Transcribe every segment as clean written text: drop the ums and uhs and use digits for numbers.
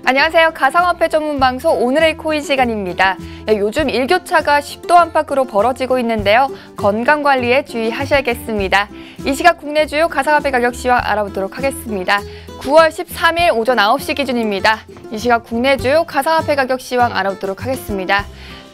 안녕하세요. 가상화폐 전문 방송 오늘의 코인 시간입니다. 요즘 일교차가 10도 안팎으로 벌어지고 있는데요. 건강관리에 주의하셔야겠습니다. 이 시각 국내 주요 가상화폐 가격 시황 알아보도록 하겠습니다. 9월 13일 오전 9시 기준입니다. 이 시각 국내 주요 가상화폐 가격 시황 알아보도록 하겠습니다.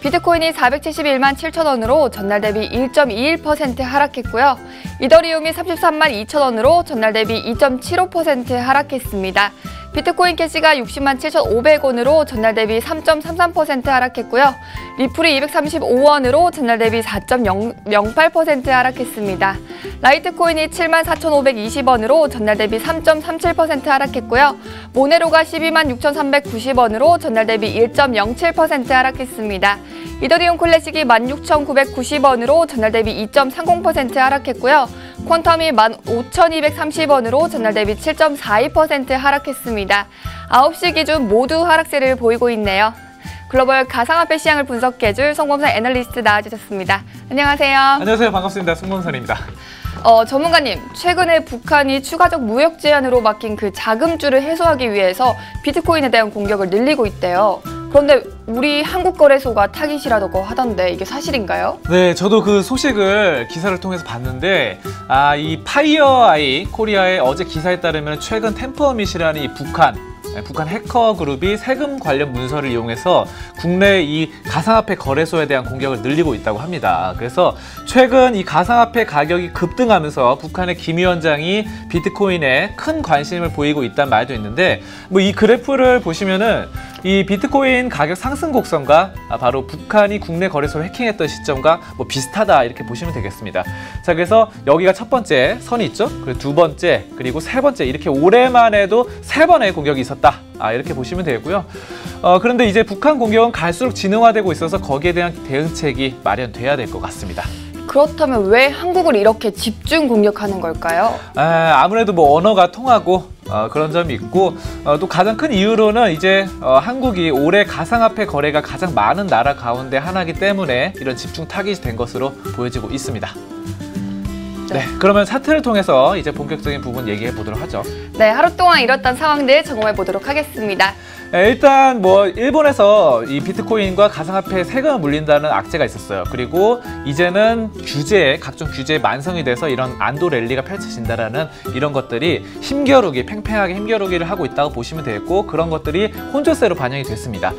비트코인이 471만 7천 원으로 전날 대비 1.21% 하락했고요. 이더리움이 33만 2천 원으로 전날 대비 2.75% 하락했습니다. 비트코인 캐시가 60만 7,500원으로 전날 대비 3.33% 하락했고요. 리플이 235원으로 전날 대비 4.08% 하락했습니다. 라이트코인이 7만 4,520원으로 전날 대비 3.37% 하락했고요. 모네로가 12만 6,390원으로 전날 대비 1.07% 하락했습니다. 이더리움 클래식이 16,990원으로 전날 대비 2.30% 하락했고요. 퀀텀이 15,230원으로 전날 대비 7.42% 하락했습니다. 9시 기준 모두 하락세를 보이고 있네요. 글로벌 가상화폐 시장을 분석해줄 송범선 애널리스트 나와주셨습니다. 안녕하세요. 안녕하세요. 반갑습니다. 송범선입니다. 전문가님, 최근에 북한이 추가적 무역 제한으로 막힌 그 자금줄을 해소하기 위해서 비트코인에 대한 공격을 늘리고 있대요. 그런데 우리 한국거래소가 타깃이라고 하던데 이게 사실인가요? 네, 저도 그 소식을 기사를 통해서 봤는데 이 파이어아이 코리아의 어제 기사에 따르면 최근 템퍼밋이라는 이 북한 해커 그룹이 세금 관련 문서를 이용해서 국내 이 가상화폐 거래소에 대한 공격을 늘리고 있다고 합니다. 그래서 최근 이 가상화폐 가격이 급등하면서 북한의 김 위원장이 비트코인에 큰 관심을 보이고 있다는 말도 있는데 이 그래프를 보시면은 이 비트코인 가격 상승 곡선과 바로 북한이 국내 거래소를 해킹했던 시점과 비슷하다 이렇게 보시면 되겠습니다. 자, 그래서 여기가 첫 번째 선이 있죠. 그리고 두 번째 그리고 세 번째 이렇게 올해만 해도 세 번의 공격이 있었다. 이렇게 보시면 되고요. 그런데 이제 북한 공격은 갈수록 진흥화되고 있어서 거기에 대한 대응책이 마련돼야 될 것 같습니다. 그렇다면 왜 한국을 이렇게 집중 공격하는 걸까요? 아무래도 언어가 통하고 그런 점이 있고 또 가장 큰 이유로는 이제 한국이 올해 가상화폐 거래가 가장 많은 나라 가운데 하나이기 때문에 이런 집중 타깃이 된 것으로 보여지고 있습니다. 네, 그러면 차트를 통해서 이제 본격적인 부분 얘기해 보도록 하죠. 네, 하루 동안 일었던 상황들 점검해 보도록 하겠습니다. 일단 일본에서 이 비트코인과 가상화폐 세금을 물린다는 악재가 있었어요. 그리고 이제는 각종 규제에 만성이 돼서 이런 안도 랠리가 펼쳐진다라는 이런 것들이 팽팽하게 힘겨루기를 하고 있다고 보시면 되겠고 그런 것들이 혼조세로 반영이 됐습니다.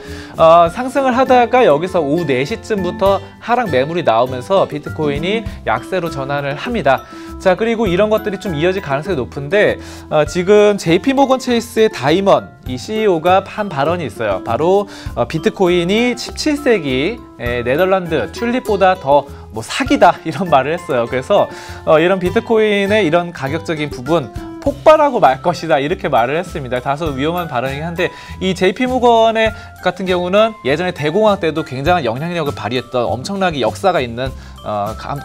상승을 하다가 여기서 오후 4시쯤부터 하락 매물이 나오면서 비트코인이 약세로 전환을 합니다. 자, 그리고 이런 것들이 좀 이어질 가능성이 높은데 지금 JP모건 체이스의 다이먼 이 CEO가 한 발언이 있어요. 바로 비트코인이 17세기 네덜란드 튤립보다 더 사기다 이런 말을 했어요. 그래서 이런 비트코인의 이런 가격적인 부분 폭발하고 말 것이다 이렇게 말을 했습니다. 다소 위험한 발언이긴 한데 이 JP모건의 같은 경우는 예전에 대공황 때도 굉장한 영향력을 발휘했던 엄청나게 역사가 있는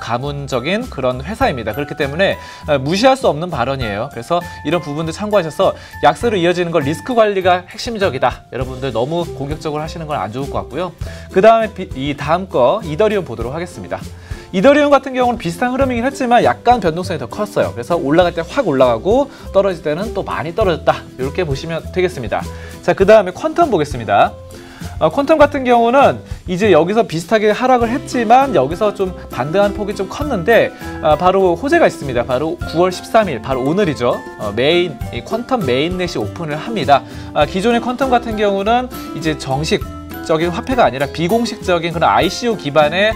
가문적인 그런 회사입니다. 그렇기 때문에 무시할 수 없는 발언이에요. 그래서 이런 부분들 참고하셔서 약세로 이어지는 건 리스크 관리가 핵심적이다. 여러분들 너무 공격적으로 하시는 건 안 좋을 것 같고요. 그 다음에 다음 거 이더리움 보도록 하겠습니다. 이더리움 같은 경우는 비슷한 흐름이긴 했지만 약간 변동성이 더 컸어요. 그래서 올라갈 때 확 올라가고 떨어질 때는 또 많이 떨어졌다. 이렇게 보시면 되겠습니다. 자, 그 다음에 퀀텀 보겠습니다. 퀀텀 같은 경우는 이제 여기서 비슷하게 하락을 했지만 여기서 좀 반등한 폭이 좀 컸는데 바로 호재가 있습니다. 바로 9월 13일 바로 오늘이죠. 퀀텀 메인넷이 오픈을 합니다. 기존의 퀀텀 같은 경우는 이제 정식적인 화폐가 아니라 비공식적인 그런 ICO 기반의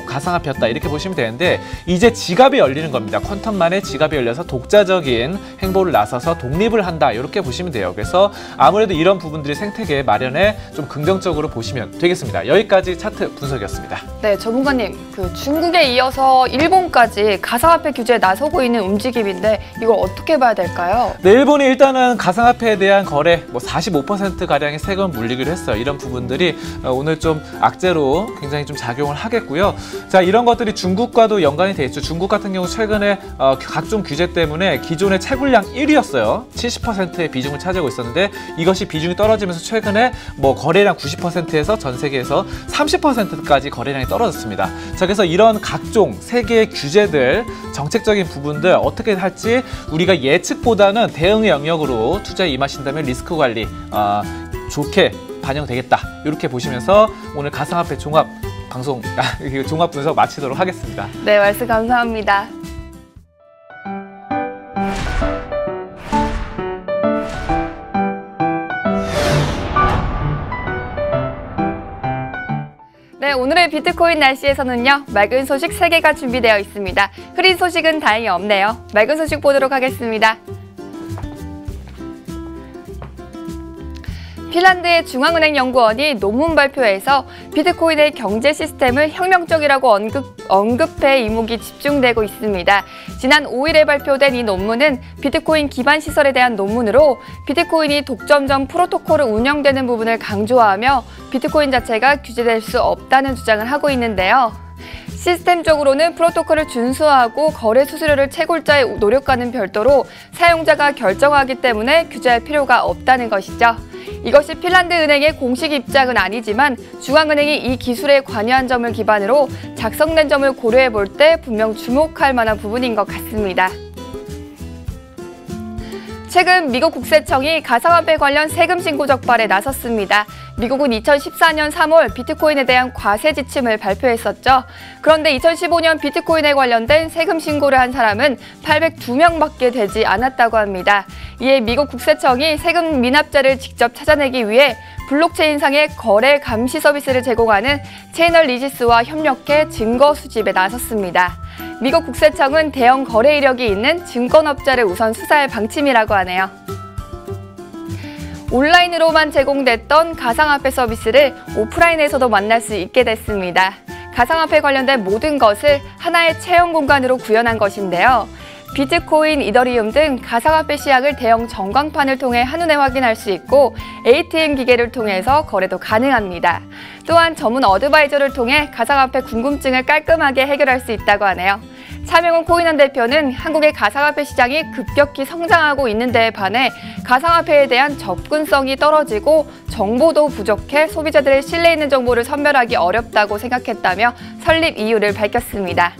가상화폐였다 이렇게 보시면 되는데 이제 지갑이 열리는 겁니다. 퀀텀만의 지갑이 열려서 독자적인 행보를 나서서 독립을 한다 이렇게 보시면 돼요. 그래서 아무래도 이런 부분들이 생태계 마련에 좀 긍정적으로 보시면 되겠습니다. 여기까지 차트 분석이었습니다. 네, 전문가님, 중국에 이어서 일본까지 가상화폐 규제에 나서고 있는 움직임인데 이걸 어떻게 봐야 될까요? 네, 일본이 일단은 가상화폐에 대한 거래 45%가량의 세금을 물리기로 했어요. 이런 부분들이 오늘 좀 악재로 굉장히 좀 작용을 하겠고요. 자, 이런 것들이 중국과도 연관이 돼 있죠. 중국 같은 경우 최근에 각종 규제 때문에 기존의 채굴량 1위였어요. 70%의 비중을 차지하고 있었는데 이것이 비중이 떨어지면서 최근에 거래량 90%에서 전 세계에서 30%까지 거래량이 떨어졌습니다. 자, 그래서 이런 각종 세계의 규제들, 정책적인 부분들 어떻게 할지 우리가 예측보다는 대응의 영역으로 투자에 임하신다면 리스크 관리 좋게 반영되겠다. 이렇게 보시면서 오늘 가상화폐 종합 방송, 종합 분석 마치도록 하겠습니다. 네, 말씀 감사합니다. 네, 오늘의 비트코인 날씨에서는요, 맑은 소식 3개가 준비되어 있습니다. 흐린 소식은 다행히 없네요. 맑은 소식 보도록 하겠습니다. 핀란드의 중앙은행 연구원이 논문 발표에서 비트코인의 경제 시스템을 혁명적이라고 언급해 이목이 집중되고 있습니다. 지난 5일에 발표된 이 논문은 비트코인 기반 시설에 대한 논문으로 비트코인이 독점전 프로토콜을 운영되는 부분을 강조하며 비트코인 자체가 규제될 수 없다는 주장을 하고 있는데요. 시스템적으로는 프로토콜을 준수하고 거래 수수료를 채굴자의 노력과는 별도로 사용자가 결정하기 때문에 규제할 필요가 없다는 것이죠. 이것이 핀란드 은행의 공식 입장은 아니지만 중앙은행이 이 기술에 관여한 점을 기반으로 작성된 점을 고려해 볼 때 분명 주목할 만한 부분인 것 같습니다. 최근 미국 국세청이 가상화폐 관련 세금 신고 적발에 나섰습니다. 미국은 2014년 3월 비트코인에 대한 과세 지침을 발표했었죠. 그런데 2015년 비트코인에 관련된 세금 신고를 한 사람은 802명밖에 되지 않았다고 합니다. 이에 미국 국세청이 세금 미납자를 직접 찾아내기 위해 블록체인상의 거래 감시 서비스를 제공하는 채널리지스와 협력해 증거 수집에 나섰습니다. 미국 국세청은 대형 거래 이력이 있는 증권업자를 우선 수사할 방침이라고 하네요. 온라인으로만 제공됐던 가상화폐 서비스를 오프라인에서도 만날 수 있게 됐습니다. 가상화폐 관련된 모든 것을 하나의 체험 공간으로 구현한 것인데요. 비트코인, 이더리움 등 가상화폐 시약을 대형 전광판을 통해 한눈에 확인할 수 있고 ATM 기계를 통해서 거래도 가능합니다. 또한 전문 어드바이저를 통해 가상화폐 궁금증을 깔끔하게 해결할 수 있다고 하네요. 차명훈 코인원 대표는 한국의 가상화폐 시장이 급격히 성장하고 있는 데에 반해 가상화폐에 대한 접근성이 떨어지고 정보도 부족해 소비자들의 신뢰 있는 정보를 선별하기 어렵다고 생각했다며 설립 이유를 밝혔습니다.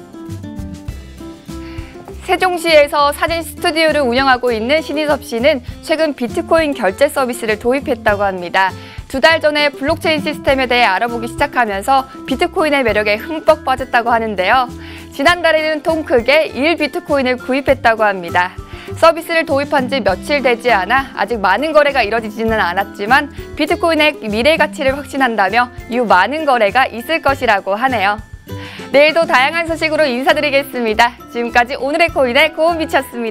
세종시에서 사진 스튜디오를 운영하고 있는 신희섭 씨는 최근 비트코인 결제 서비스를 도입했다고 합니다. 2달 전에 블록체인 시스템에 대해 알아보기 시작하면서 비트코인의 매력에 흠뻑 빠졌다고 하는데요. 지난달에는 통 크게 1비트코인을 구입했다고 합니다. 서비스를 도입한 지 며칠 되지 않아 아직 많은 거래가 이뤄지지는 않았지만 비트코인의 미래 가치를 확신한다며 이후 많은 거래가 있을 것이라고 하네요. 내일도 다양한 소식으로 인사드리겠습니다. 지금까지 오늘의 코인의 고은비치였습니다.